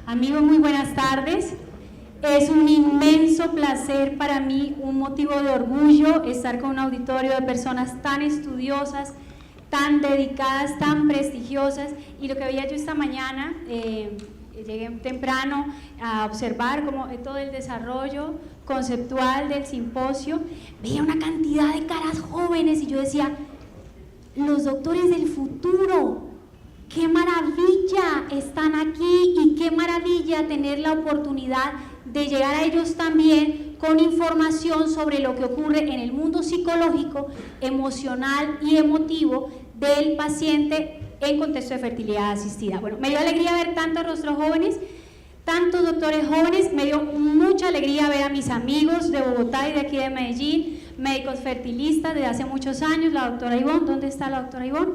Amigos, muy buenas tardes. Es un inmenso placer para mí, un motivo de orgullo estar con un auditorio de personas tan estudiosas, tan dedicadas, tan prestigiosas. Y lo que veía yo esta mañana, llegué temprano a observar como todo el desarrollo conceptual del simposio, veía una cantidad de caras jóvenes y yo decía, los doctores del futuro, qué maravilla están aquí y qué maravilla tener la oportunidad de llegar a ellos también con información sobre lo que ocurre en el mundo psicológico, emocional y emotivo del paciente en contexto de fertilidad asistida. Bueno, me dio alegría ver tantos rostros jóvenes, tantos doctores jóvenes, me dio mucha alegría ver a mis amigos de Bogotá y de aquí de Medellín, médicos fertilistas desde hace muchos años, la doctora Ivonne. ¿Dónde está la doctora Ivonne?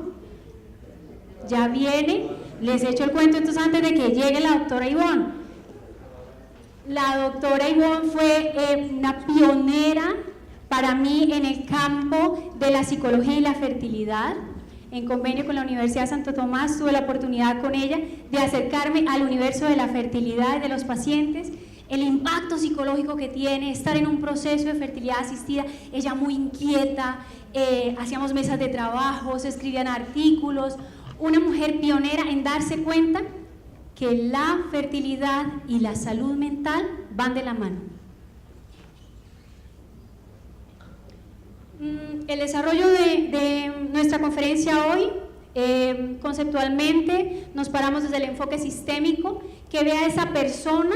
Ya viene, les echo el cuento entonces antes de que llegue la doctora Ivonne. La doctora Ivonne fue una pionera para mí en el campo de la psicología y la fertilidad. En convenio con la Universidad de Santo Tomás tuve la oportunidad con ella de acercarme al universo de la fertilidad de los pacientes, el impacto psicológico que tiene estar en un proceso de fertilidad asistida. Ella muy inquieta, hacíamos mesas de trabajo, se escribían artículos, una mujer pionera en darse cuenta que la fertilidad y la salud mental van de la mano. El desarrollo de nuestra conferencia hoy, conceptualmente nos paramos desde el enfoque sistémico, que vea a esa persona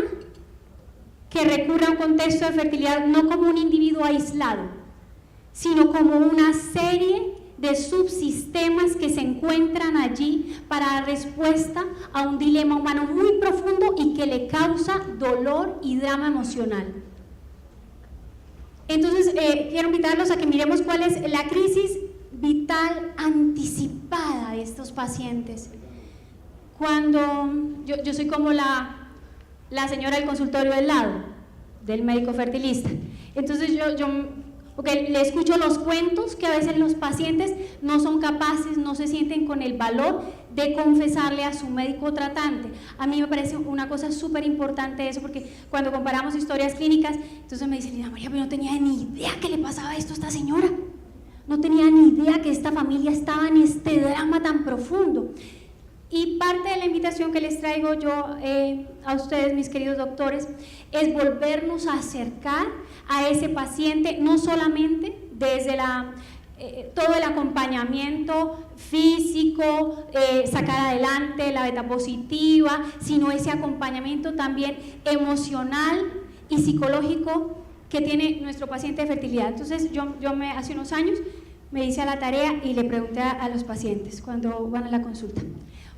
que recurre a un contexto de fertilidad no como un individuo aislado, sino como una serie de subsistemas que se encuentran allí para dar respuesta a un dilema humano muy profundo y que le causa dolor y drama emocional. Entonces, quiero invitarlos a que miremos cuál es la crisis vital anticipada de estos pacientes. Cuando yo soy como la señora del consultorio del lado, del médico fertilista, entonces porque le escucho los cuentos que a veces los pacientes no son capaces, no se sienten con el valor de confesarle a su médico tratante. A mí me parece una cosa súper importante eso, porque cuando comparamos historias clínicas, entonces me dicen, María, pero no tenía ni idea que le pasaba esto a esta señora, no tenía ni idea que esta familia estaba en este drama tan profundo. Y parte de la invitación que les traigo yo a ustedes, mis queridos doctores, es volvernos a acercar a ese paciente, no solamente desde todo el acompañamiento físico, sacar adelante la beta positiva, sino ese acompañamiento también emocional y psicológico que tiene nuestro paciente de fertilidad. Entonces hace unos años me hice a la tarea y le pregunté a los pacientes cuando van a la consulta,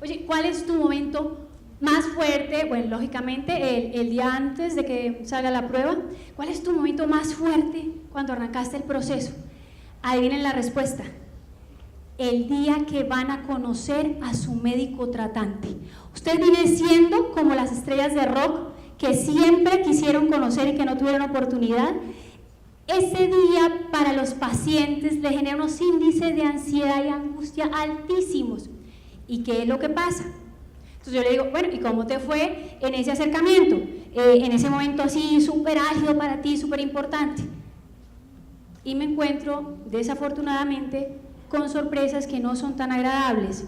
oye, ¿cuál es tu momento más fuerte? Bueno, lógicamente el día antes de que salga la prueba. ¿Cuál es tu momento más fuerte cuando arrancaste el proceso? Adivinen la respuesta: el día que van a conocer a su médico tratante. Ustedes vienen siendo como las estrellas de rock que siempre quisieron conocer y que no tuvieron oportunidad. Ese día para los pacientes les genera unos índices de ansiedad y angustia altísimos. ¿Y qué es lo que pasa? Entonces yo le digo, bueno, ¿y cómo te fue en ese acercamiento? En ese momento así súper álgido para ti, súper importante. Y me encuentro, desafortunadamente, con sorpresas que no son tan agradables.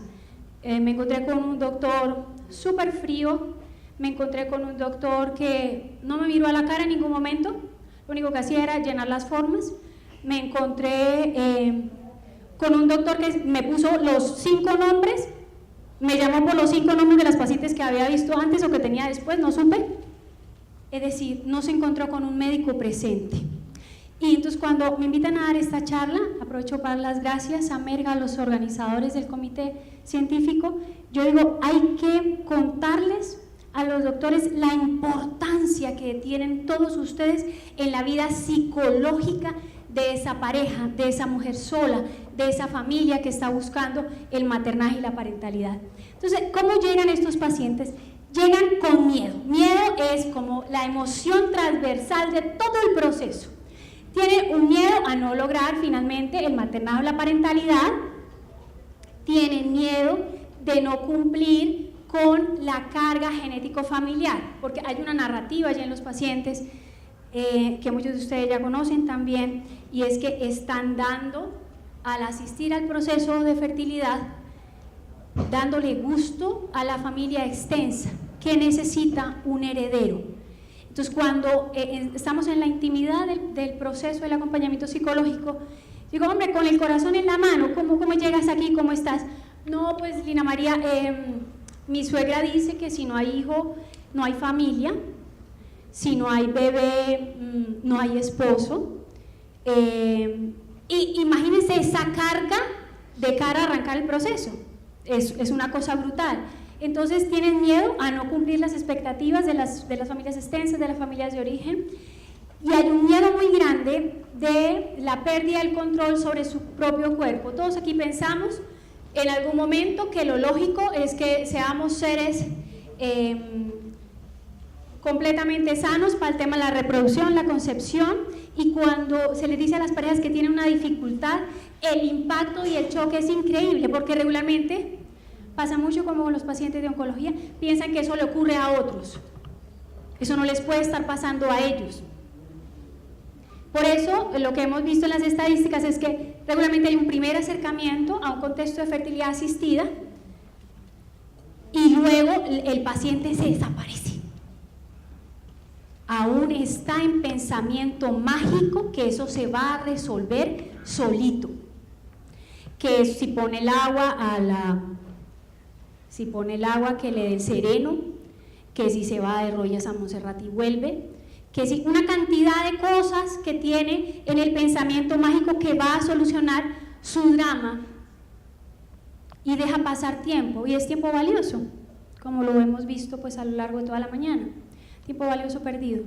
Me encontré con un doctor súper frío, me encontré con un doctor que no me miró a la cara en ningún momento, lo único que hacía era llenar las formas. Me encontré con un doctor que me puso los 5 nombres, me llamó por los 5 nombres de las pacientes que había visto antes o que tenía después, no supe. Es decir, no se encontró con un médico presente. Y entonces cuando me invitan a dar esta charla, aprovecho para dar las gracias a Merga, a los organizadores del comité científico. Yo digo, hay que contarles a los doctores la importancia que tienen todos ustedes en la vida psicológica de esa pareja, de esa mujer sola, de esa familia que está buscando el maternaje y la parentalidad. Entonces, ¿cómo llegan estos pacientes? Llegan con miedo. Miedo es como la emoción transversal de todo el proceso. Tienen un miedo a no lograr finalmente el maternaje o la parentalidad, tienen miedo de no cumplir con la carga genético-familiar, porque hay una narrativa ya en los pacientes que muchos de ustedes ya conocen también, y es que están dando, al asistir al proceso de fertilidad, dándole gusto a la familia extensa, que necesita un heredero. Entonces, cuando estamos en la intimidad del proceso del acompañamiento psicológico, digo, hombre, con el corazón en la mano, ¿cómo llegas aquí? ¿Cómo estás? No, pues Lina María, mi suegra dice que si no hay hijo, no hay familia, si no hay bebé, no hay esposo. Y imagínense esa carga de cara a arrancar el proceso, es una cosa brutal. Entonces tienen miedo a no cumplir las expectativas de las familias extensas, de las familias de origen, y hay un miedo muy grande de la pérdida del control sobre su propio cuerpo. Todos aquí pensamos en algún momento que lo lógico es que seamos seres completamente sanos para el tema de la reproducción, la concepción, y cuando se les dice a las parejas que tienen una dificultad, el impacto y el choque es increíble, porque regularmente pasa mucho como con los pacientes de oncología, piensan que eso le ocurre a otros, eso no les puede estar pasando a ellos. Por eso, lo que hemos visto en las estadísticas es que regularmente hay un primer acercamiento a un contexto de fertilidad asistida y luego el paciente se desaparece. Aún está en pensamiento mágico que eso se va a resolver solito. Que si pone el agua que le dé el sereno, que si se va de Rollas a Montserrat y vuelve, que si una cantidad de cosas que tiene en el pensamiento mágico que va a solucionar su drama, y deja pasar tiempo, y es tiempo valioso, como lo hemos visto pues a lo largo de toda la mañana, tiempo valioso perdido.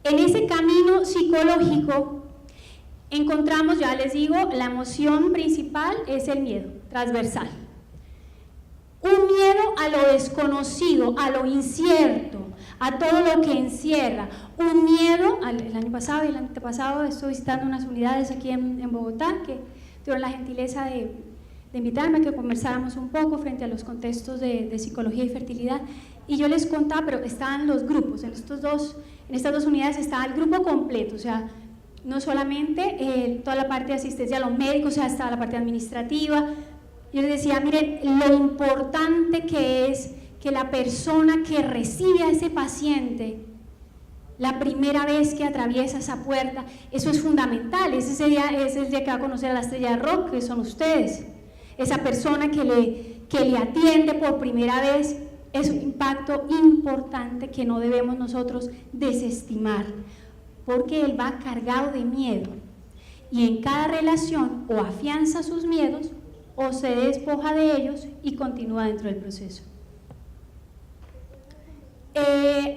En ese camino psicológico encontramos, ya les digo, la emoción principal es el miedo, transversal. Un miedo a lo desconocido, a lo incierto, a todo lo que encierra. Un miedo, el año pasado y el antepasado estuve visitando unas unidades aquí en Bogotá que tuvieron la gentileza de invitarme a que conversáramos un poco frente a los contextos de psicología y fertilidad. Y yo les contaba, pero estaban los grupos, en estas dos unidades estaba el grupo completo, o sea, no solamente toda la parte de asistencia a los médicos, o sea, estaba la parte administrativa. Yo les decía, miren, lo importante que es que la persona que recibe a ese paciente la primera vez que atraviesa esa puerta, eso es fundamental. Ese es el día que va a conocer a la estrella de rock, que son ustedes. Esa persona que le atiende por primera vez es un impacto importante que no debemos nosotros desestimar, porque él va cargado de miedo y en cada relación o afianza sus miedos o se despoja de ellos y continúa dentro del proceso.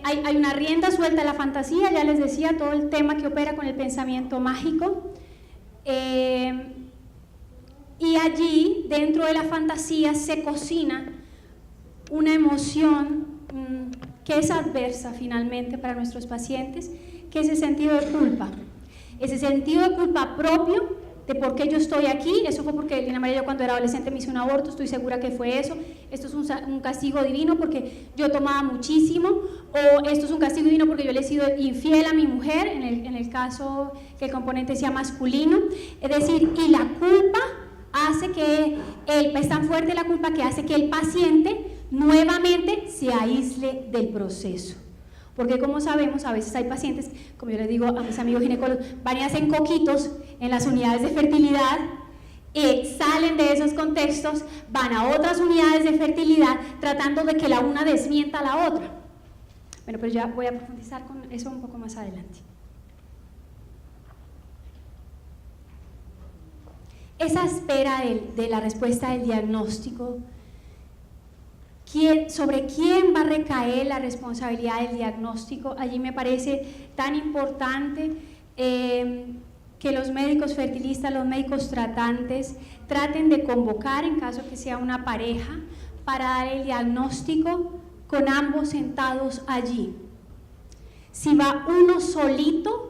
Hay una rienda suelta a la fantasía, ya les decía, todo el tema que opera con el pensamiento mágico, y allí, dentro de la fantasía, se cocina una emoción que es adversa finalmente para nuestros pacientes, que es el sentido de culpa. Ese sentido de culpa propio de por qué yo estoy aquí. Eso fue porque Lina María, yo cuando era adolescente me hice un aborto, estoy segura que fue eso. Esto es un castigo divino porque yo tomaba muchísimo, o esto es un castigo divino porque yo le he sido infiel a mi mujer, en el caso que el componente sea masculino. Es decir, y la culpa hace que, es tan fuerte la culpa que hace que el paciente nuevamente se aísle del proceso. Porque como sabemos, a veces hay pacientes, como yo les digo a mis amigos ginecólogos, van y hacen coquitos en las unidades de fertilidad, salen de esos contextos, van a otras unidades de fertilidad tratando de que la una desmienta a la otra. Bueno, pero ya voy a profundizar con eso un poco más adelante. Esa espera de la respuesta del diagnóstico, ¿sobre quién va a recaer la responsabilidad del diagnóstico? Allí me parece tan importante que los médicos fertilistas, los médicos tratantes, traten de convocar, en caso que sea una pareja, para dar el diagnóstico con ambos sentados allí. Si va uno solito,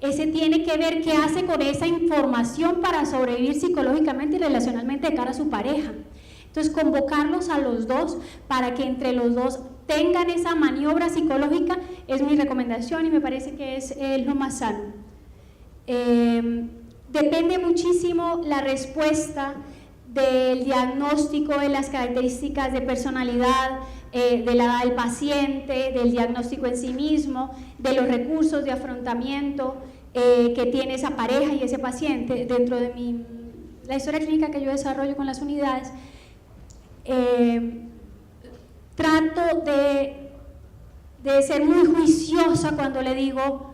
ese tiene que ver qué hace con esa información para sobrevivir psicológicamente y relacionalmente de cara a su pareja. Entonces, convocarlos a los dos para que entre los dos tengan esa maniobra psicológica es mi recomendación y me parece que es lo más sano. Depende muchísimo la respuesta del diagnóstico, de las características de personalidad, de la edad del paciente, del diagnóstico en sí mismo, de los recursos de afrontamiento que tiene esa pareja y ese paciente. Dentro de la historia clínica que yo desarrollo con las unidades, trato de ser muy juiciosa cuando le digo: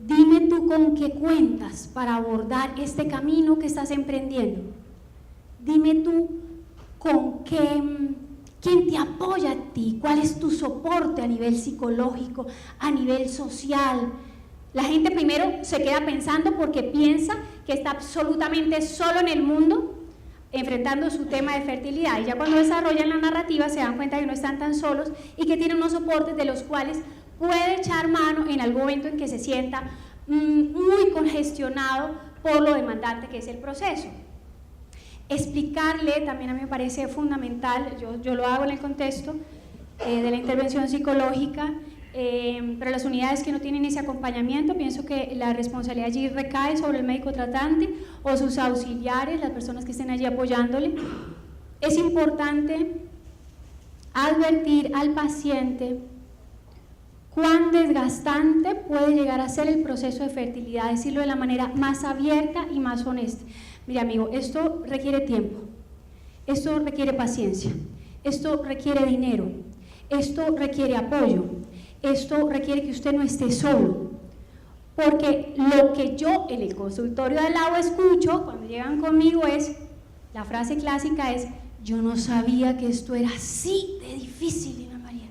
dime tú con qué cuentas para abordar este camino que estás emprendiendo. Dime tú con quién te apoya a ti, cuál es tu soporte a nivel psicológico, a nivel social. La gente primero se queda pensando porque piensa que está absolutamente solo en el mundo enfrentando su tema de fertilidad, y ya cuando desarrollan la narrativa se dan cuenta que no están tan solos y que tienen unos soportes de los cuales puede echar mano en algún momento en que se sienta muy congestionado por lo demandante que es el proceso. Explicarle también a mí me parece fundamental, yo lo hago en el contexto de la intervención psicológica, pero las unidades que no tienen ese acompañamiento, pienso que la responsabilidad allí recae sobre el médico tratante o sus auxiliares, las personas que estén allí apoyándole. Es importante advertir al paciente cuán desgastante puede llegar a ser el proceso de fertilidad, decirlo de la manera más abierta y más honesta. Mira, amigo, esto requiere tiempo, esto requiere paciencia, esto requiere dinero, esto requiere apoyo, esto requiere que usted no esté solo, porque lo que yo en el consultorio de al lado escucho cuando llegan conmigo es, la frase clásica es: yo no sabía que esto era así de difícil, Dina María.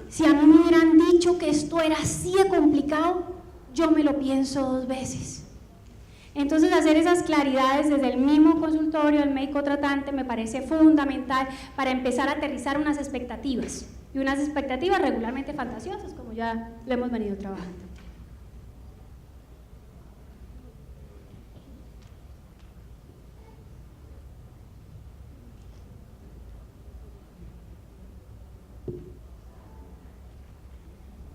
Si a mí me hubieran dicho que esto era así de complicado, yo me lo pienso 2 veces. Entonces, hacer esas claridades desde el mismo consultorio del médico tratante me parece fundamental para empezar a aterrizar unas expectativas, y unas expectativas regularmente fantasiosas, como ya lo hemos venido trabajando.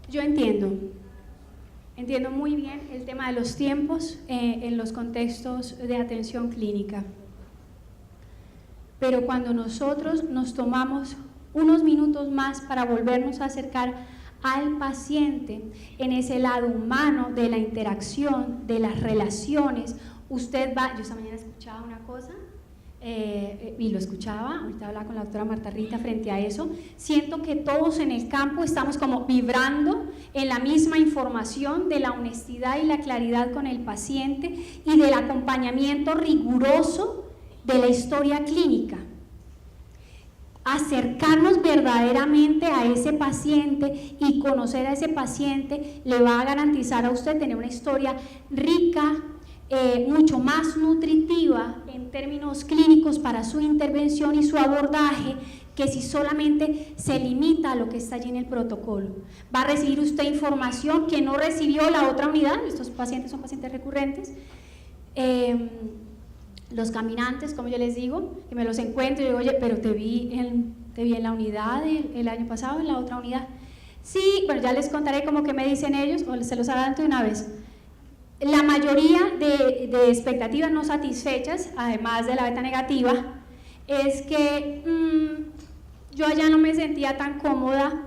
Yo entiendo muy bien el tema de los tiempos en los contextos de atención clínica, pero cuando nosotros nos tomamos unos minutos más para volvernos a acercar al paciente en ese lado humano de la interacción, de las relaciones, usted va, yo esta mañana escuchaba una cosa y lo escuchaba, ahorita hablaba con la doctora Marta Rita frente a eso, siento que todos en el campo estamos como vibrando en la misma información de la honestidad y la claridad con el paciente y del acompañamiento riguroso de la historia clínica. Acercarnos verdaderamente a ese paciente y conocer a ese paciente le va a garantizar a usted tener una historia rica, mucho más nutritiva en términos clínicos para su intervención y su abordaje, que si solamente se limita a lo que está allí en el protocolo. Va a recibir usted información que no recibió la otra unidad. Estos pacientes son pacientes recurrentes, los caminantes, como yo les digo, que me los encuentro y digo: oye, pero te vi en la unidad el año pasado, en la otra unidad. Sí, bueno, ya les contaré cómo que me dicen ellos, o se los adelanto de una vez. La mayoría de expectativas no satisfechas, además de la beta negativa, es que yo allá no me sentía tan cómoda,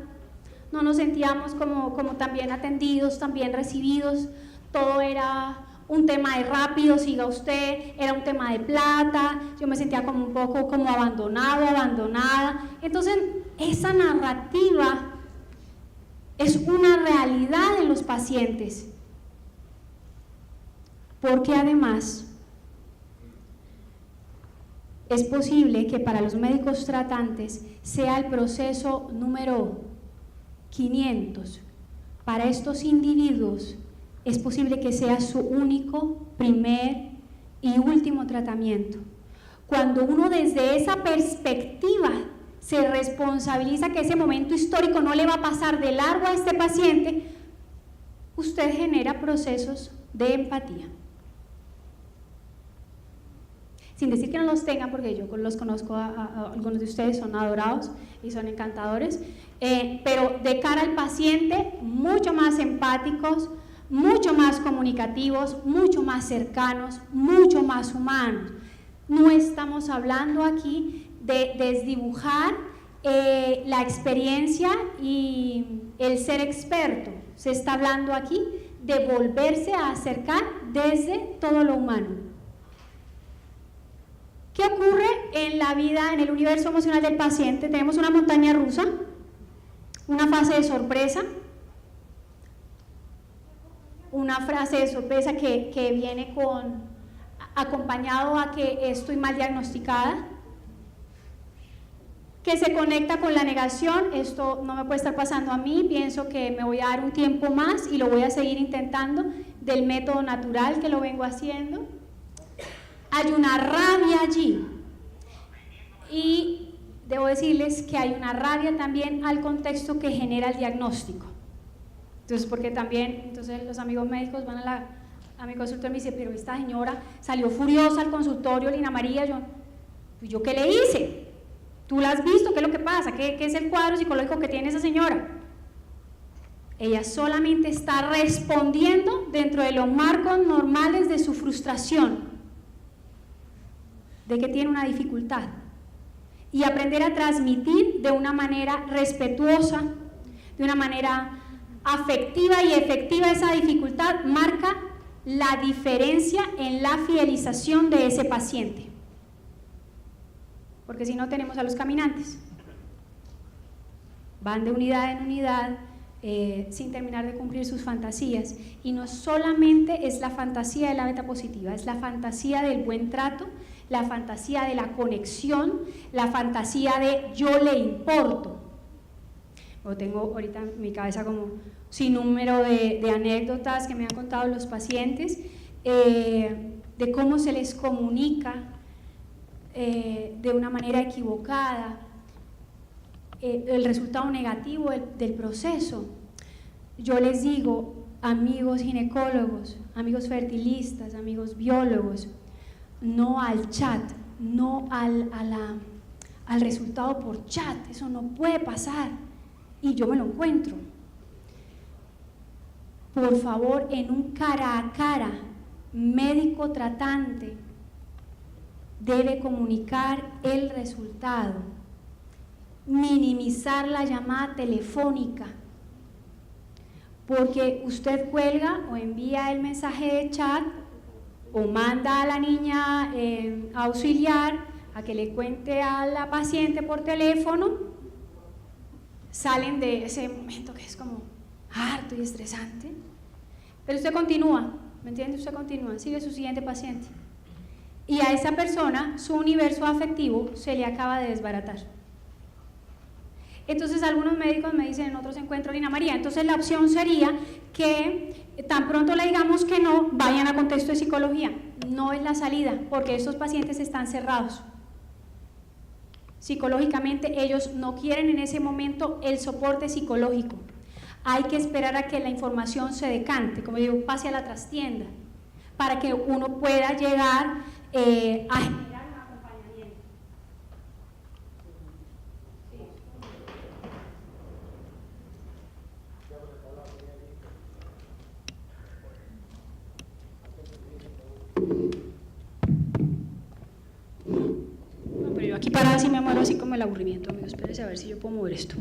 no nos sentíamos como tan bien atendidos, tan bien recibidos, todo era un tema de rápido, siga usted, era un tema de plata, yo me sentía como un poco como abandonado, abandonada. Entonces, esa narrativa es una realidad en los pacientes, porque además es posible que para los médicos tratantes sea el proceso número 500. Para estos individuos es posible que sea su único, primer y último tratamiento. Cuando uno desde esa perspectiva se responsabiliza que ese momento histórico no le va a pasar de largo a este paciente, usted genera procesos de empatía. sin decir que no los tengan, porque yo los conozco, a algunos de ustedes son adorados y son encantadores, pero de cara al paciente, mucho más empáticos, mucho más comunicativos, mucho más cercanos, mucho más humanos. No estamos hablando aquí de desdibujar la experiencia y el ser experto, se está hablando aquí de volverse a acercar desde todo lo humano. ¿Qué ocurre en la vida, en el universo emocional del paciente? Tenemos una montaña rusa, una fase de sorpresa, una fase de sorpresa que viene acompañado a que estoy mal diagnosticada, que se conecta con la negación, esto no me puede estar pasando a mí, pienso que me voy a dar un tiempo más y lo voy a seguir intentando del método natural que lo vengo haciendo. Hay una rabia allí y debo decirles que hay una rabia también al contexto que genera el diagnóstico. Entonces, porque también, entonces los amigos médicos van a mi consultorio y me dicen, pero esta señora salió furiosa al consultorio, Lina María, ¿yo qué le hice? ¿Tú la has visto? ¿Qué es lo que pasa? ¿Qué es el cuadro psicológico que tiene esa señora? Ella solamente está respondiendo dentro de los marcos normales de su frustración, de que tiene una dificultad, y aprender a transmitir de una manera respetuosa, de una manera afectiva y efectiva esa dificultad, marca la diferencia en la fidelización de ese paciente, porque si no tenemos a los caminantes, van de unidad en unidad sin terminar de cumplir sus fantasías, y no solamente es la fantasía de la beta positiva, es la fantasía del buen trato, la fantasía de la conexión, la fantasía de yo le importo. Yo tengo ahorita en mi cabeza como sin número de anécdotas que me han contado los pacientes, de cómo se les comunica de una manera equivocada el resultado negativo del proceso. Yo les digo, amigos ginecólogos, amigos fertilistas, amigos biólogos, no al chat, no al resultado por chat, eso no puede pasar y yo me lo encuentro. Por favor, en un cara a cara, médico tratante debe comunicar el resultado, minimizar la llamada telefónica, porque usted cuelga o envía el mensaje de chat o manda a la niña auxiliar a que le cuente a la paciente por teléfono, salen de ese momento que es como harto y estresante, pero usted continúa, ¿me entiende? Usted continúa, sigue su siguiente paciente, y a esa persona su universo afectivo se le acaba de desbaratar. Entonces algunos médicos me dicen en otros encuentros, Lina María, entonces la opción sería que tan pronto le digamos que no, vayan a contexto de psicología. No es la salida, porque estos pacientes están cerrados. Psicológicamente ellos no quieren en ese momento el soporte psicológico. Hay que esperar a que la información se decante, como digo, pase a la trastienda, para que uno pueda llegar a generar un acompañamiento. No, pero yo aquí parada sí me muero así como el aburrimiento, amigos. Espérense a ver si yo puedo mover esto.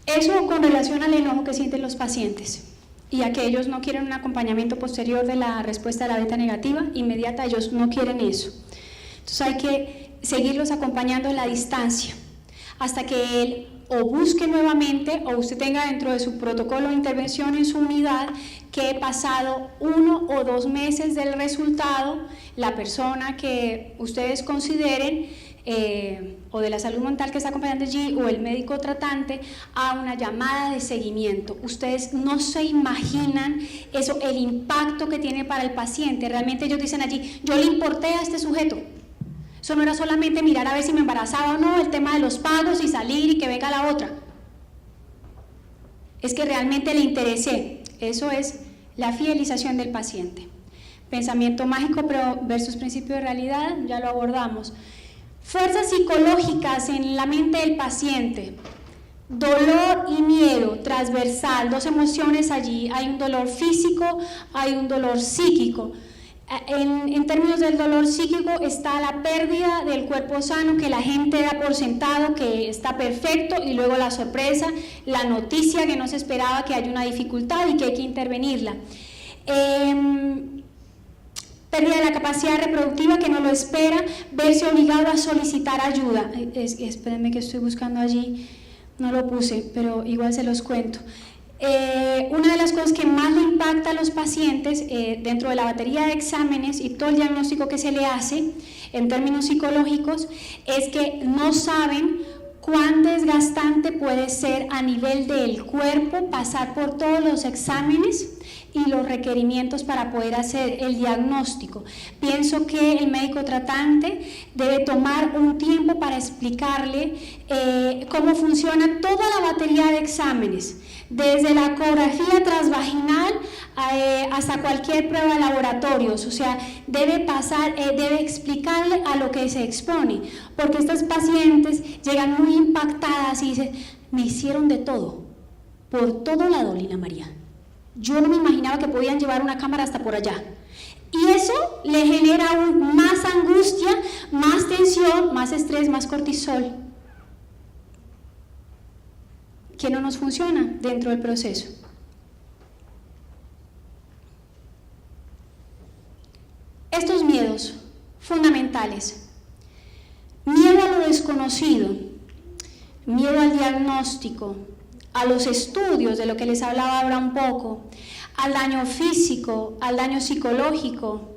Eso con relación al enojo que sienten los pacientes y a que ellos no quieren un acompañamiento posterior de la respuesta de la beta negativa inmediata, ellos no quieren eso. Entonces hay que seguirlos acompañando en la distancia hasta que él o busque nuevamente o usted tenga dentro de su protocolo de intervención en su unidad que pasado 1 o 2 meses del resultado, la persona que ustedes consideren o de la salud mental que está acompañando allí o el médico tratante a una llamada de seguimiento. Ustedes no se imaginan eso, el impacto que tiene para el paciente. Realmente ellos dicen allí, yo le importé a este sujeto, Eso no era solamente mirar a ver si me embarazaba o no, el tema de los pagos y salir y que venga la otra. Es que realmente le interesé. Eso es la fidelización del paciente. Pensamiento mágico versus principio de realidad, ya lo abordamos. Fuerzas psicológicas en la mente del paciente. Dolor y miedo, transversal, dos emociones allí. Hay un dolor físico, hay un dolor psíquico. En términos del dolor psíquico está la pérdida del cuerpo sano, que la gente da por sentado que está perfecto, y luego la sorpresa, la noticia que no se esperaba, que hay una dificultad y que hay que intervenirla. Pérdida de la capacidad reproductiva, que no lo espera, verse obligado a solicitar ayuda. Espérenme que estoy buscando allí, no lo puse, pero igual se los cuento. Una de las cosas que más le impacta a los pacientes dentro de la batería de exámenes y todo el diagnóstico que se le hace en términos psicológicos es que no saben cuán desgastante puede ser a nivel del cuerpo pasar por todos los exámenes y los requerimientos para poder hacer el diagnóstico. Pienso que el médico tratante debe tomar un tiempo para explicarle cómo funciona toda la batería de exámenes, desde la ecografía transvaginal hasta cualquier prueba de laboratorios. O sea, debe explicarle a lo que se expone, porque estas pacientes llegan muy impactadas y dicen: me hicieron de todo, por todo lado, Lina María. Yo no me imaginaba que podían llevar una cámara hasta por allá. Y eso le genera aún más angustia, más tensión, más estrés, más cortisol, que no nos funciona dentro del proceso. Estos miedos fundamentales: miedo a lo desconocido, miedo al diagnóstico, a los estudios, de lo que les hablaba ahora un poco, al daño físico, al daño psicológico,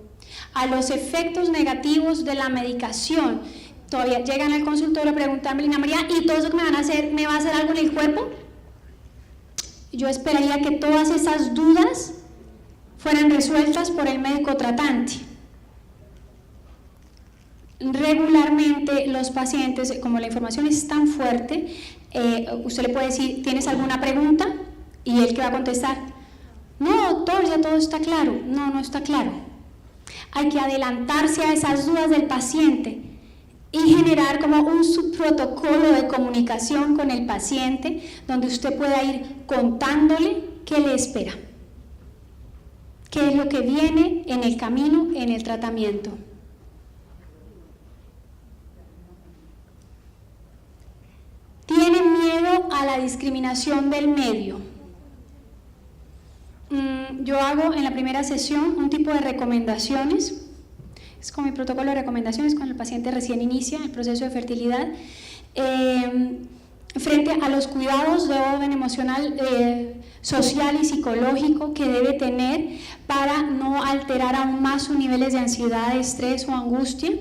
a los efectos negativos de la medicación. Todavía llegan al consultorio a preguntarme: Lina María, ¿y todo eso que me van a hacer, me va a hacer algo en el cuerpo? Yo esperaría que todas esas dudas fueran resueltas por el médico tratante. Regularmente los pacientes, como la información es tan fuerte, usted le puede decir: ¿tienes alguna pregunta? Y él que va a contestar: no, doctor, ya todo está claro. No, no está claro. Hay que adelantarse a esas dudas del paciente y generar como un subprotocolo de comunicación con el paciente, donde usted pueda ir contándole qué le espera, qué es lo que viene en el camino, en el tratamiento. Tienen miedo a la discriminación del medio. Yo hago en la primera sesión un tipo de recomendaciones. Es como mi protocolo de recomendaciones cuando el paciente recién inicia el proceso de fertilidad, frente a los cuidados de orden emocional, social y psicológico que debe tener para no alterar aún más sus niveles de ansiedad, estrés o angustia.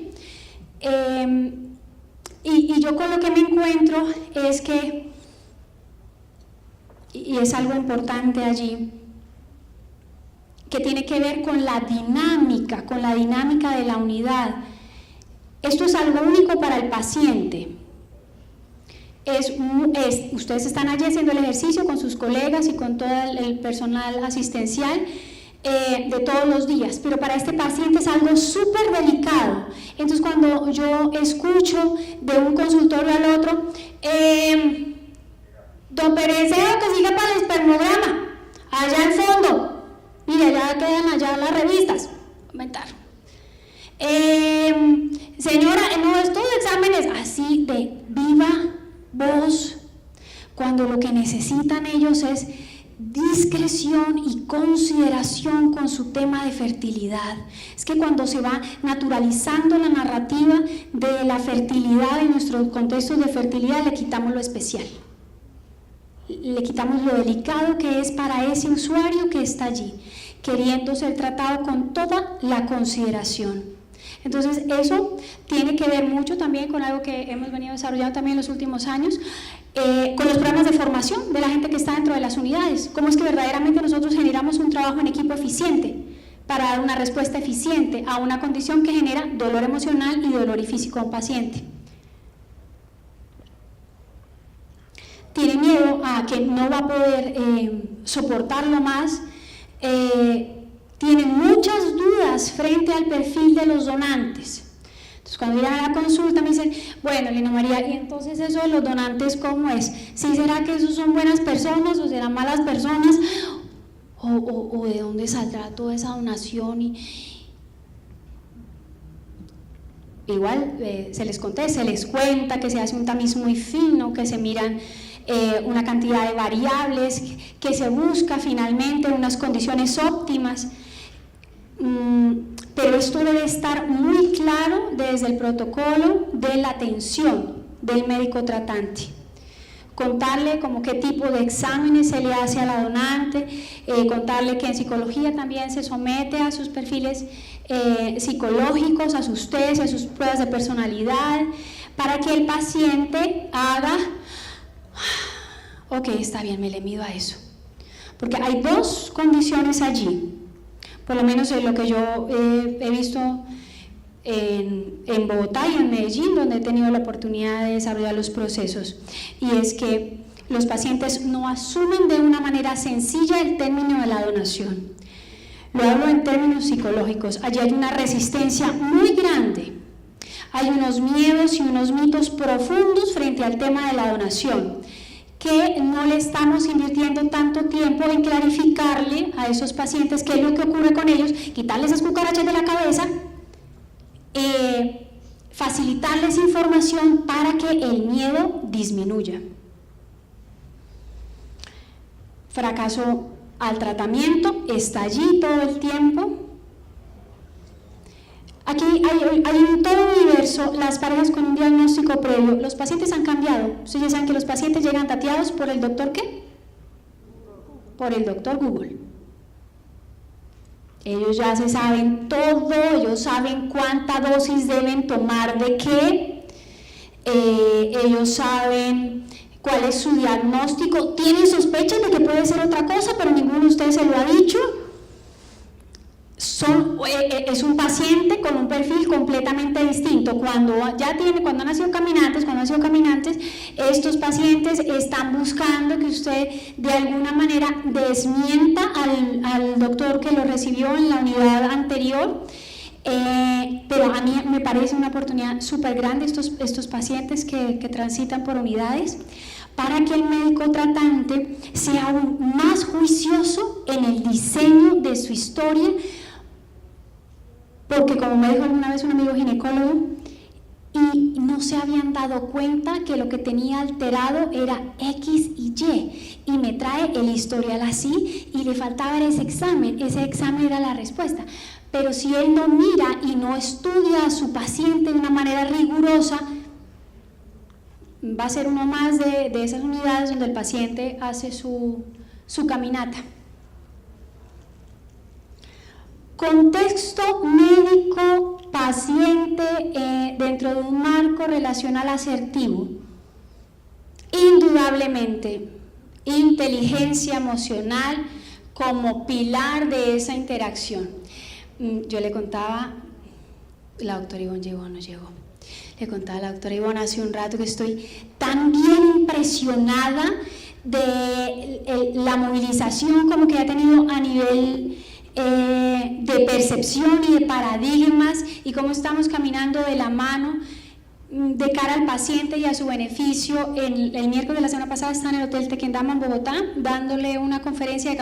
Y yo con lo que me encuentro es que, y es algo importante allí, que tiene que ver con la dinámica de la unidad. Esto es algo único para el paciente. Ustedes están allí haciendo el ejercicio con sus colegas y con todo el personal asistencial de todos los días, pero para este paciente es algo súper delicado. Entonces, cuando yo escucho de un consultorio al otro: don Pereceo, que siga para el espermograma, allá al fondo. Mira, ya quedan allá las revistas. Comentaron. Señora, no, estos exámenes así de viva voz, cuando lo que necesitan ellos es discreción y consideración con su tema de fertilidad. Es que cuando se va naturalizando la narrativa de la fertilidad en nuestros contextos de fertilidad, le quitamos lo especial, le quitamos lo delicado que es para ese usuario que está allí, queriendo ser tratado con toda la consideración. Entonces, eso tiene que ver mucho también con algo que hemos venido desarrollando también en los últimos años, con los programas de formación de la gente que está dentro de las unidades. Cómo es que verdaderamente nosotros generamos un trabajo en equipo eficiente, para dar una respuesta eficiente a una condición que genera dolor emocional y dolor físico a un paciente. Tiene miedo a que no va a poder soportarlo más, tiene muchas dudas frente al perfil de los donantes. Entonces, cuando llegan a la consulta me dicen, bueno, Lina María, ¿y entonces eso de los donantes cómo es? ¿Sí será que esos son buenas personas o serán malas personas? ¿O de dónde saldrá toda esa donación? Igual se les cuenta que se hace un tamiz muy fino, que se miran una cantidad de variables, que se busca finalmente unas condiciones óptimas, pero esto debe estar muy claro desde el protocolo de la atención del médico tratante. Contarle como qué tipo de exámenes se le hace a la donante, contarle que en psicología también se somete a sus perfiles psicológicos, a sus test, a sus pruebas de personalidad, para que el paciente haga, ok, está bien, me le mido a eso. Porque hay dos condiciones allí, por lo menos en lo que yo he visto en Bogotá y en Medellín, donde he tenido la oportunidad de desarrollar los procesos, y es que los pacientes no asumen de una manera sencilla el término de la donación. Lo hablo en términos psicológicos. Allí hay una resistencia muy grande, hay unos miedos y unos mitos profundos frente al tema de la donación, que no le estamos invirtiendo tanto tiempo en clarificarle a esos pacientes qué es lo que ocurre con ellos, quitarles esas cucarachas de la cabeza, facilitarles información para que el miedo disminuya. Fracaso al tratamiento está allí todo el tiempo. Aquí hay en todo el universo las parejas con un diagnóstico previo. Los pacientes han cambiado. Ustedes ya saben que los pacientes llegan tateados por el doctor ¿qué? Por el doctor Google. Ellos ya se saben todo, ellos saben cuánta dosis deben tomar de qué, ellos saben cuál es su diagnóstico, tienen sospechas de que puede ser otra cosa, pero ninguno de ustedes se lo ha dicho. Es un paciente con un perfil completamente distinto. Cuando han nacido caminantes, estos pacientes están buscando que usted de alguna manera desmienta al doctor que lo recibió en la unidad anterior, pero a mí me parece una oportunidad súper grande estos pacientes que transitan por unidades, para que el médico tratante sea aún más juicioso en el diseño de su historia. Porque como me dijo alguna vez un amigo ginecólogo, y no se habían dado cuenta que lo que tenía alterado era X y Y me trae el historial así y le faltaba ese examen era la respuesta. Pero si él no mira y no estudia a su paciente de una manera rigurosa, va a ser uno más de esas unidades donde el paciente hace su caminata. Contexto médico-paciente dentro de un marco relacional asertivo. Indudablemente, inteligencia emocional como pilar de esa interacción. Yo le contaba, la doctora Ivonne llegó o no llegó, le contaba a la doctora Ivonne hace un rato que estoy tan bien impresionada de la movilización como que ha tenido a nivel de percepción y de paradigmas, y cómo estamos caminando de la mano de cara al paciente y a su beneficio. El miércoles de la semana pasada estaba en el Hotel Tequendama en Bogotá dándole una conferencia de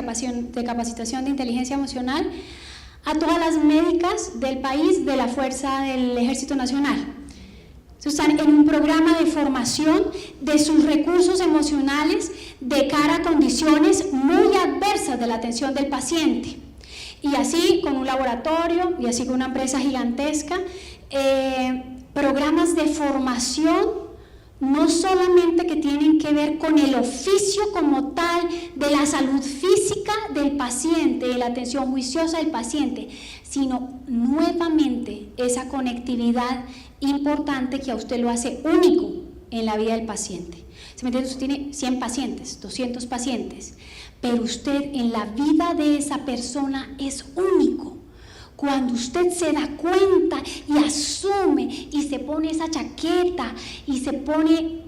capacitación de inteligencia emocional a todas las médicas del país de la Fuerza del Ejército Nacional. Están en un programa de formación de sus recursos emocionales de cara a condiciones muy adversas de la atención del paciente. Y así con un laboratorio y así con una empresa gigantesca, programas de formación no solamente que tienen que ver con el oficio como tal de la salud física del paciente, de la atención juiciosa del paciente, sino nuevamente esa conectividad importante que a usted lo hace único en la vida del paciente. ¿Se me entiende? Usted tiene 100 pacientes, 200 pacientes, pero usted en la vida de esa persona es único, Cuando usted se da cuenta y asume y se pone esa chaqueta y se pone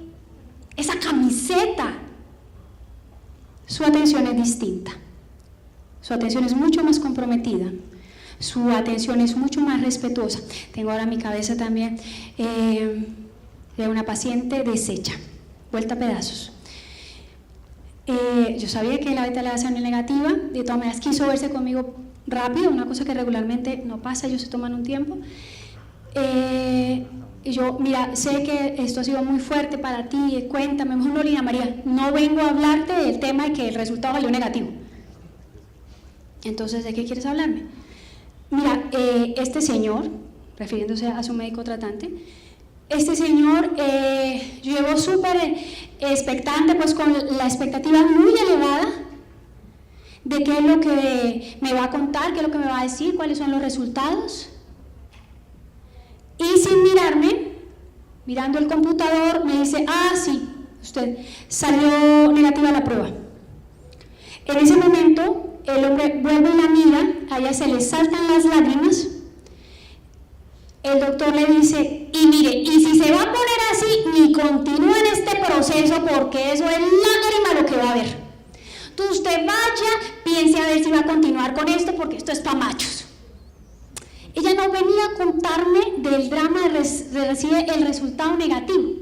esa camiseta, su atención es distinta, su atención es mucho más comprometida, su atención es mucho más respetuosa. Tengo ahora en mi cabeza también de una paciente deshecha, vuelta a pedazos. Yo sabía que la beta le era negativa, de todas maneras quiso verse conmigo rápido, una cosa que regularmente no pasa, ellos se toman un tiempo. Y yo, mira, sé que esto ha sido muy fuerte para ti, cuéntame. Mejor no, Lina María, no vengo a hablarte del tema de que el resultado salió negativo. Entonces, ¿de qué quieres hablarme? Mira, este señor, refiriéndose a su médico tratante, este señor, yo llevo súper expectante, pues con la expectativa muy elevada de qué es lo que me va a contar, qué es lo que me va a decir, cuáles son los resultados. Y sin mirarme, mirando el computador, me dice, sí, usted salió negativa la prueba. En ese momento, el hombre vuelve y la mira, a ella se le saltan las lágrimas. El doctor le dice, y mire, y si se va a poner así, ni continúe en este proceso porque eso es lágrima lo que va a haber. Entonces usted vaya, piense a ver si va a continuar con esto porque esto es pa' machos. Ella no venía a contarme del drama de recibir el resultado negativo,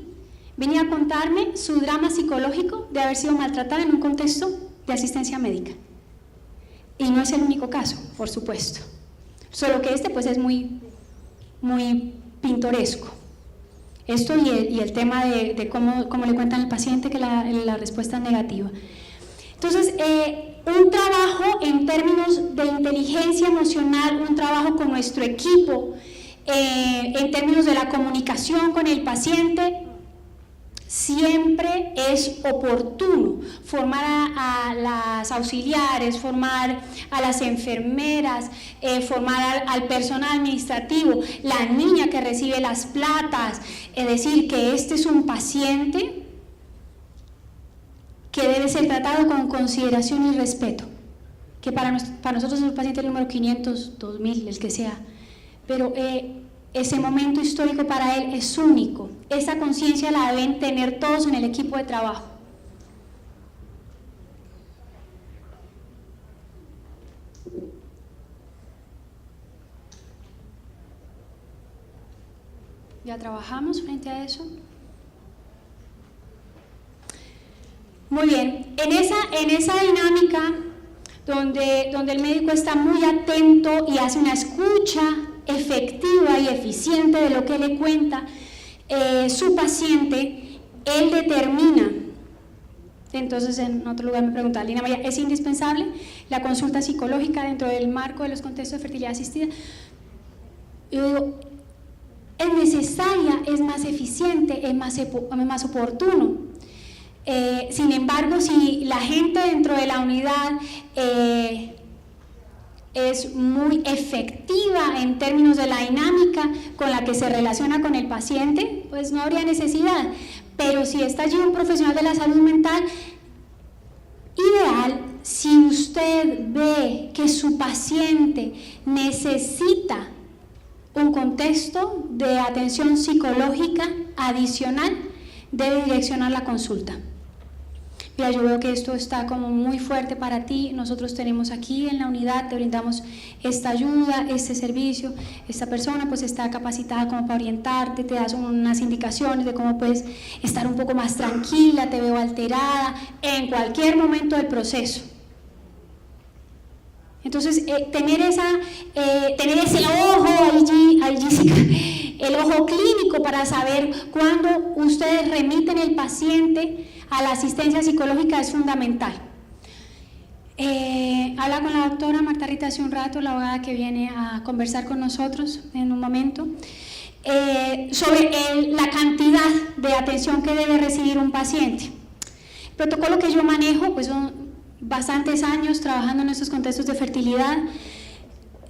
venía a contarme su drama psicológico de haber sido maltratada en un contexto de asistencia médica. Y no es el único caso, por supuesto, solo que este pues es muy pintoresco. Esto y el tema de cómo le cuentan al paciente que la respuesta es negativa. Entonces, un trabajo en términos de inteligencia emocional, un trabajo con nuestro equipo, en términos de la comunicación con el paciente, siempre es oportuno formar a las auxiliares, formar a las enfermeras, formar al personal administrativo, la niña que recibe las platas, es decir, que este es un paciente que debe ser tratado con consideración y respeto, que para nosotros es el paciente número 500, 2000, el que sea, pero ese momento histórico para él es único. Esa conciencia la deben tener todos en el equipo de trabajo. ¿Ya trabajamos frente a eso? Muy bien, en esa dinámica donde el médico está muy atento y hace una escucha efectiva y eficiente de lo que le cuenta su paciente, él determina. Entonces, en otro lugar me preguntaba, Lina María, ¿es indispensable la consulta psicológica dentro del marco de los contextos de fertilidad asistida? Yo digo, es necesaria, es más eficiente, es más oportuno. Sin embargo, si la gente dentro de la unidad es muy efectiva en términos de la dinámica con la que se relaciona con el paciente, pues no habría necesidad. Pero si está allí un profesional de la salud mental, ideal, si usted ve que su paciente necesita un contexto de atención psicológica adicional, debe direccionar la consulta. Mira, yo veo que esto está como muy fuerte para ti, nosotros tenemos aquí en la unidad, te brindamos esta ayuda, este servicio, esta persona pues está capacitada como para orientarte, te das unas indicaciones de cómo puedes estar un poco más tranquila, te veo alterada, en cualquier momento del proceso. Entonces, tener ese ojo allí, el ojo clínico para saber cuándo ustedes remiten el paciente a la asistencia psicológica es fundamental. Habla con la doctora Marta Rita hace un rato, la abogada que viene a conversar con nosotros en un momento, sobre la cantidad de atención que debe recibir un paciente. El protocolo que yo manejo, pues son bastantes años trabajando en estos contextos de fertilidad.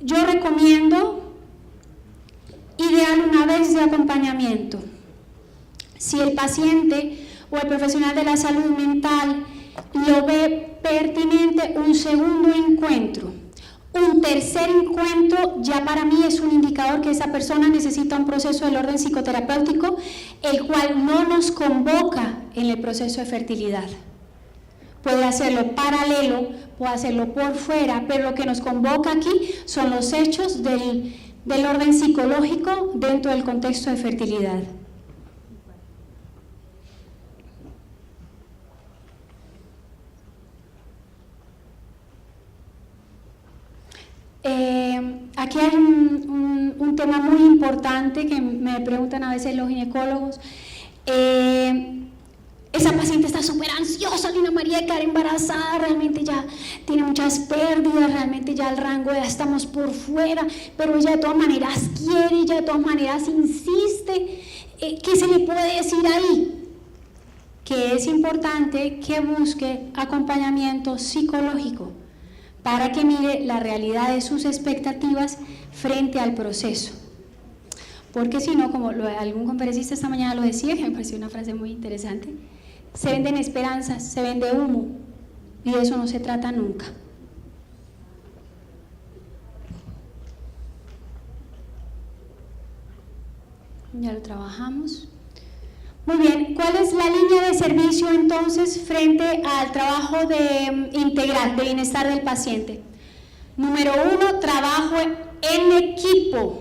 Yo recomiendo ideal una vez de acompañamiento. Si el paciente o el profesional de la salud mental lo ve pertinente, un segundo encuentro, un tercer encuentro ya para mí es un indicador que esa persona necesita un proceso del orden psicoterapéutico, el cual no nos convoca en el proceso de fertilidad. Puede hacerlo paralelo, puede hacerlo por fuera, pero lo que nos convoca aquí son los hechos del orden psicológico dentro del contexto de fertilidad. Aquí hay un tema muy importante que me preguntan a veces los ginecólogos. Esa paciente está súper ansiosa, Lina María, de quedar embarazada, realmente ya tiene muchas pérdidas, realmente ya el rango ya estamos por fuera, pero ella de todas maneras quiere, ella de todas maneras insiste. ¿Qué se le puede decir ahí? Que es importante que busque acompañamiento psicológico para que mire la realidad de sus expectativas frente al proceso. Porque si no, como algún conferencista esta mañana lo decía, que me pareció una frase muy interesante, se venden esperanzas, se vende humo, y de eso no se trata nunca. Ya lo trabajamos. Muy bien, ¿cuál es la línea de servicio entonces frente al trabajo integral de bienestar del paciente? Número 1, trabajo en equipo.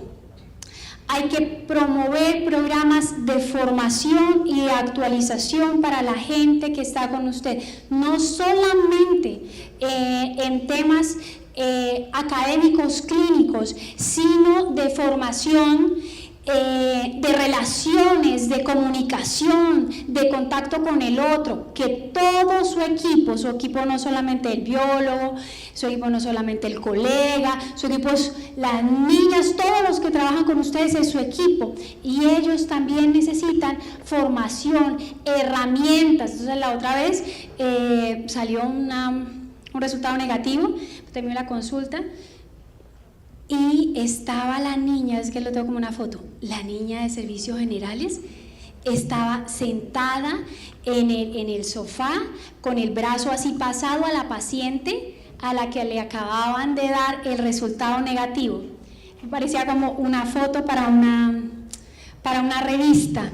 Hay que promover programas de formación y de actualización para la gente que está con usted, no solamente en temas académicos clínicos, sino de formación, de relaciones, de comunicación, de contacto con el otro, que todo su equipo no solamente el biólogo, su equipo no solamente el colega, su equipo es las niñas, todos los que trabajan con ustedes es su equipo, y ellos también necesitan formación, herramientas. Entonces la otra vez salió un resultado negativo, terminó la consulta, y estaba la niña, es que lo tengo como una foto, la niña de servicios generales estaba sentada en el sofá con el brazo así pasado a la paciente a la que le acababan de dar el resultado negativo. Me parecía como una foto para una revista.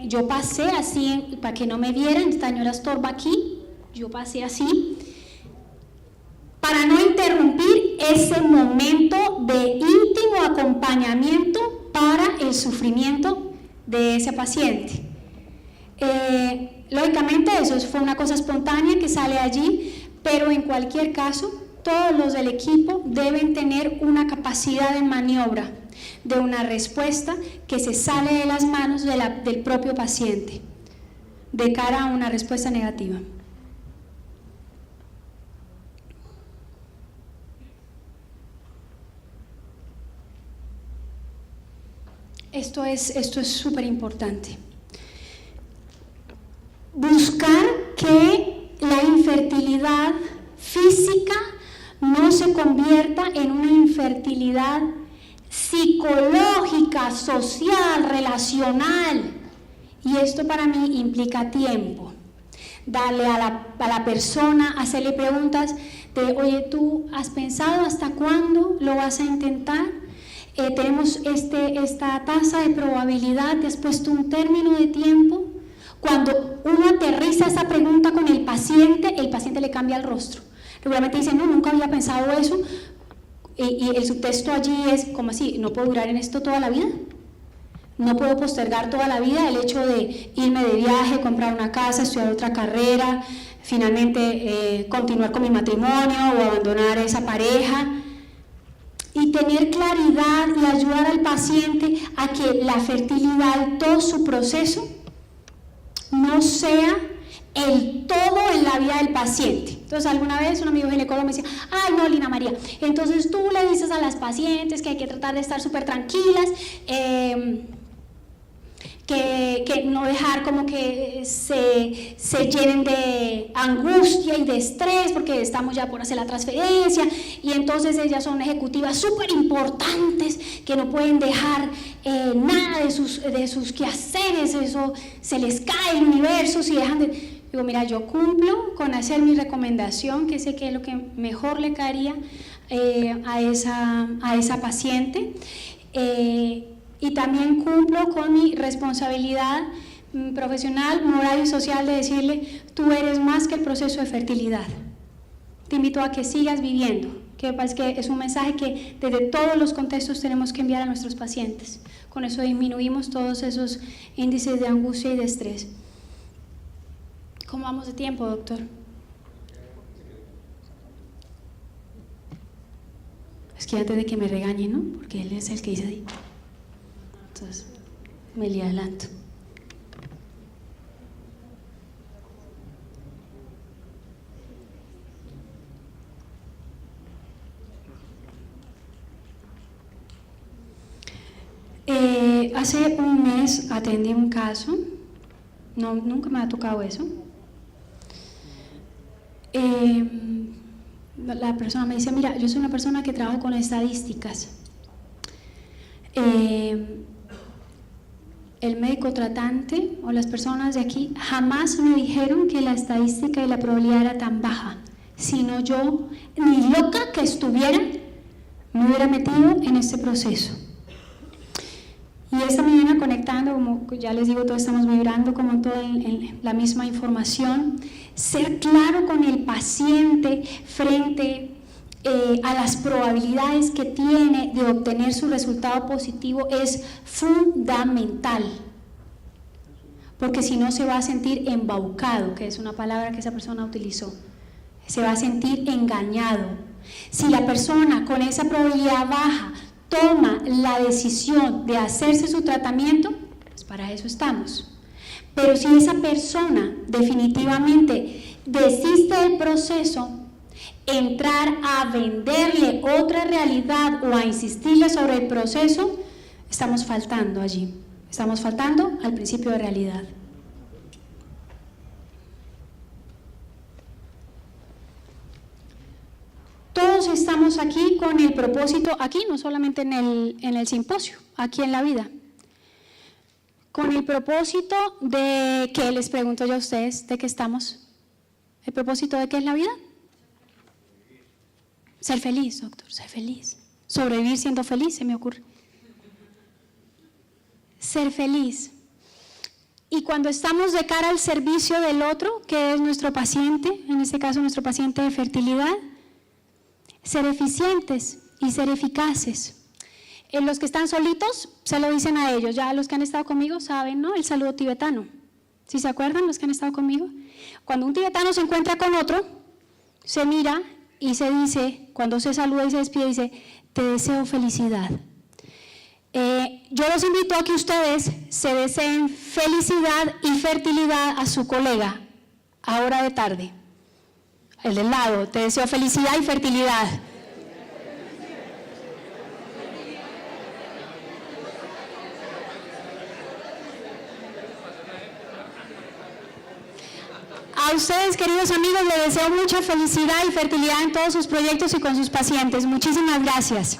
Yo pasé así, para que no me vieran, esta señora estorba aquí, yo pasé así, para no interrumpir ese momento de íntimo acompañamiento para el sufrimiento de ese paciente. Lógicamente eso fue una cosa espontánea que sale allí, pero en cualquier caso todos los del equipo deben tener una capacidad de maniobra, de una respuesta que se sale de las manos del propio paciente de cara a una respuesta negativa. Esto es súper importante. Buscar que la infertilidad física no se convierta en una infertilidad psicológica, social, relacional. Y esto para mí implica tiempo. Darle a la persona, hacerle preguntas de, oye, ¿tú has pensado hasta cuándo lo vas a intentar? Tenemos esta tasa de probabilidad, ¿te has puesto un término de tiempo? Cuando uno aterriza esa pregunta con el paciente le cambia el rostro. Regularmente dice, no, nunca había pensado eso, y el subtexto allí es, ¿cómo así? ¿No puedo durar en esto toda la vida? ¿No puedo postergar toda la vida el hecho de irme de viaje, comprar una casa, estudiar otra carrera, finalmente continuar con mi matrimonio o abandonar esa pareja? Y tener claridad y ayudar al paciente a que la fertilidad, todo su proceso, no sea el todo en la vida del paciente. Entonces alguna vez un amigo ginecólogo me decía, ay no, Lina María, entonces tú le dices a las pacientes que hay que tratar de estar súper tranquilas, que no dejar como que se llenen de angustia y de estrés porque estamos ya por hacer la transferencia, y entonces ellas son ejecutivas súper importantes que no pueden dejar nada de sus quehaceres, eso se les cae el universo si dejan de... Digo, mira, yo cumplo con hacer mi recomendación, que sé que es lo que mejor le caería a esa paciente, y también cumplo con mi responsabilidad profesional, moral y social de decirle: tú eres más que el proceso de fertilidad. Te invito a que sigas viviendo, que es un mensaje que desde todos los contextos tenemos que enviar a nuestros pacientes. Con eso disminuimos todos esos índices de angustia y de estrés. ¿Cómo vamos de tiempo, doctor? Es que antes de que me regañe, ¿no? Porque él es el que dice ahí. Entonces, me le adelanto. Hace un mes atendí un caso, nunca me ha tocado eso. La persona me dice: mira, yo soy una persona que trabajo con estadísticas. El médico tratante o las personas de aquí jamás me dijeron que la estadística y la probabilidad era tan baja, sino yo, ni loca que estuviera, me hubiera metido en este proceso. Y esta mañana, conectando, como ya les digo, todos estamos vibrando como toda la misma información, ser claro con el paciente frente a las probabilidades que tiene de obtener su resultado positivo es fundamental, porque si no se va a sentir embaucado, que es una palabra que esa persona utilizó, se va a sentir engañado. Si la persona con esa probabilidad baja toma la decisión de hacerse su tratamiento, pues para eso estamos. Pero si esa persona definitivamente desiste del proceso, entrar a venderle otra realidad o a insistirle sobre el proceso, estamos faltando allí, estamos faltando al principio de realidad. Todos estamos aquí con el propósito, aquí no solamente en el simposio, aquí en la vida, con el propósito de, ¿qué les pregunto yo a ustedes? ¿De qué estamos? ¿El propósito de qué es la vida? Ser feliz, doctor, ser feliz. Sobrevivir siendo feliz, se me ocurre. Ser feliz. Y cuando estamos de cara al servicio del otro, que es nuestro paciente, en este caso nuestro paciente de fertilidad, ser eficientes y ser eficaces. Los que están solitos se lo dicen a ellos, ya los que han estado conmigo saben, ¿no? El saludo tibetano. ¿Sí se acuerdan los que han estado conmigo? Cuando un tibetano se encuentra con otro, se mira y se dice, cuando se saluda y se despide, dice: te deseo felicidad. Yo los invito a que ustedes se deseen felicidad y fertilidad a su colega, ahora de tarde. El del lado, te deseo felicidad y fertilidad. A ustedes, queridos amigos, les deseo mucha felicidad y fertilidad en todos sus proyectos y con sus pacientes. Muchísimas gracias.